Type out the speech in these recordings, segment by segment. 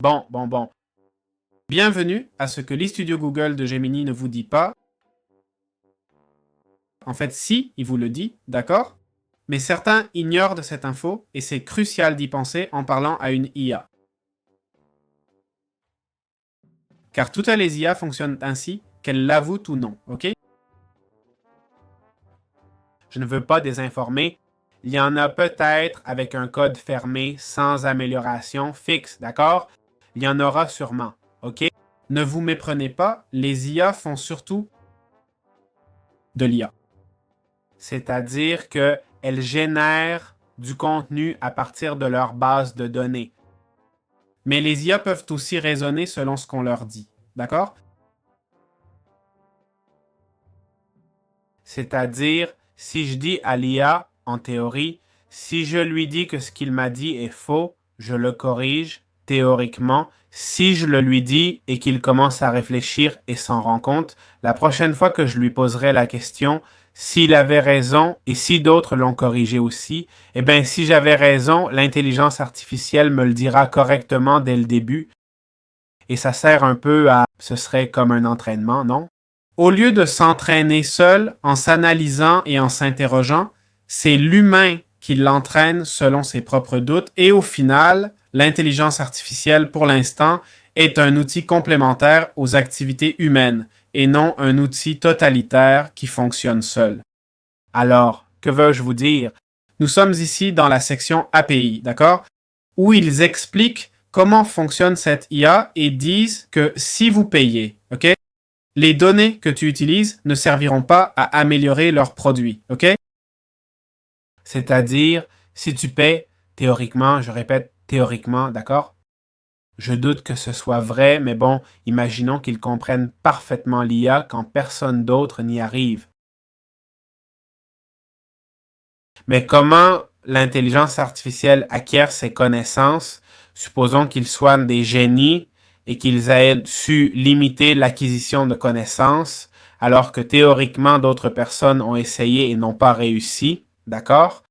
Bon. Bienvenue à ce que l'eStudio Google de Gemini ne vous dit pas. En fait, si, il vous le dit, d'accord? Mais certains ignorent de cette info et c'est crucial d'y penser en parlant à une IA. Car toutes les IA fonctionnent ainsi, qu'elles l'avouent ou non, ok? Je ne veux pas désinformer. Il y en a peut-être avec un code fermé, sans amélioration, fixe, d'accord? Il y en aura sûrement, ok? Ne vous méprenez pas, les IA font surtout de l'IA. C'est-à-dire qu'elles génèrent du contenu à partir de leur base de données. Mais les IA peuvent aussi raisonner selon ce qu'on leur dit, d'accord? C'est-à-dire, si je dis à l'IA, en théorie, si je lui dis que ce qu'il m'a dit est faux, je le corrige, théoriquement. Si je le lui dis et qu'il commence à réfléchir et s'en rend compte, la prochaine fois que je lui poserai la question, s'il avait raison et si d'autres l'ont corrigé aussi, eh bien, si j'avais raison, l'intelligence artificielle me le dira correctement dès le début. Et ça sert un peu à... Ce serait comme un entraînement, non? Au lieu de s'entraîner seul en s'analysant et en s'interrogeant, c'est l'humain qui l'entraîne selon ses propres doutes et au final, l'intelligence artificielle, pour l'instant, est un outil complémentaire aux activités humaines et non un outil totalitaire qui fonctionne seul. Alors, que veux-je vous dire? Nous sommes ici dans la section API, d'accord? Où ils expliquent comment fonctionne cette IA et disent que si vous payez, ok? Les données que tu utilises ne serviront pas à améliorer leurs produits, ok? C'est-à-dire, si tu paies, théoriquement, je répète, théoriquement, d'accord? Je doute que ce soit vrai, mais bon, imaginons qu'ils comprennent parfaitement l'IA quand personne d'autre n'y arrive. Mais comment l'intelligence artificielle acquiert ces connaissances? Supposons qu'ils soient des génies et qu'ils aient su limiter l'acquisition de connaissances, alors que théoriquement d'autres personnes ont essayé et n'ont pas réussi, d'accord?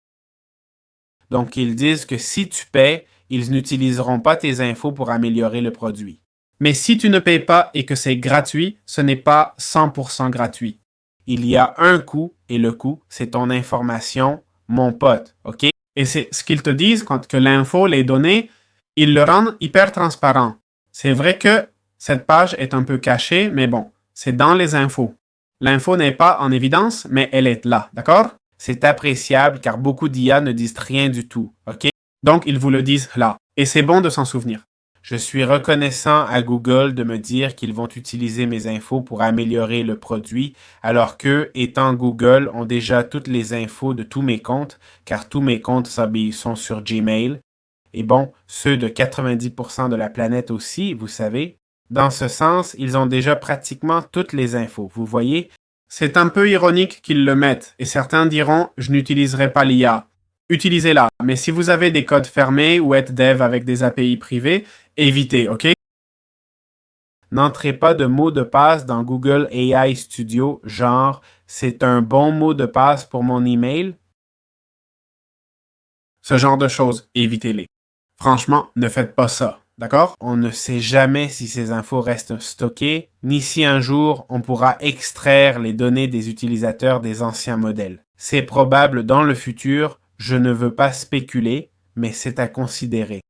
Donc ils disent que si tu paies, ils n'utiliseront pas tes infos pour améliorer le produit. Mais si tu ne payes pas et que c'est gratuit, ce n'est pas 100% gratuit. Il y a un coût et le coût, c'est ton information, mon pote, ok? Et c'est ce qu'ils te disent quand que l'info, les données, ils le rendent hyper transparent. C'est vrai que cette page est un peu cachée, mais bon, c'est dans les infos. L'info n'est pas en évidence, mais elle est là, d'accord? C'est appréciable car beaucoup d'IA ne disent rien du tout, ok? Donc, ils vous le disent là. Et c'est bon de s'en souvenir. Je suis reconnaissant à Google de me dire qu'ils vont utiliser mes infos pour améliorer le produit, alors qu'eux, étant Google, ont déjà toutes les infos de tous mes comptes, car tous mes comptes sont sur Gmail. Et bon, ceux de 90% de la planète aussi, vous savez. Dans ce sens, ils ont déjà pratiquement toutes les infos, vous voyez? C'est un peu ironique qu'ils le mettent, et certains diront « je n'utiliserai pas l'IA ». Utilisez-la, mais si vous avez des codes fermés ou êtes dev avec des API privées, évitez, ok? N'entrez pas de mot de passe dans Google AI Studio, genre « c'est un bon mot de passe pour mon email ». Ce genre de choses, évitez-les. Franchement, ne faites pas ça, d'accord? On ne sait jamais si ces infos restent stockées, ni si un jour on pourra extraire les données des utilisateurs des anciens modèles. C'est probable dans le futur, je ne veux pas spéculer, mais c'est à considérer.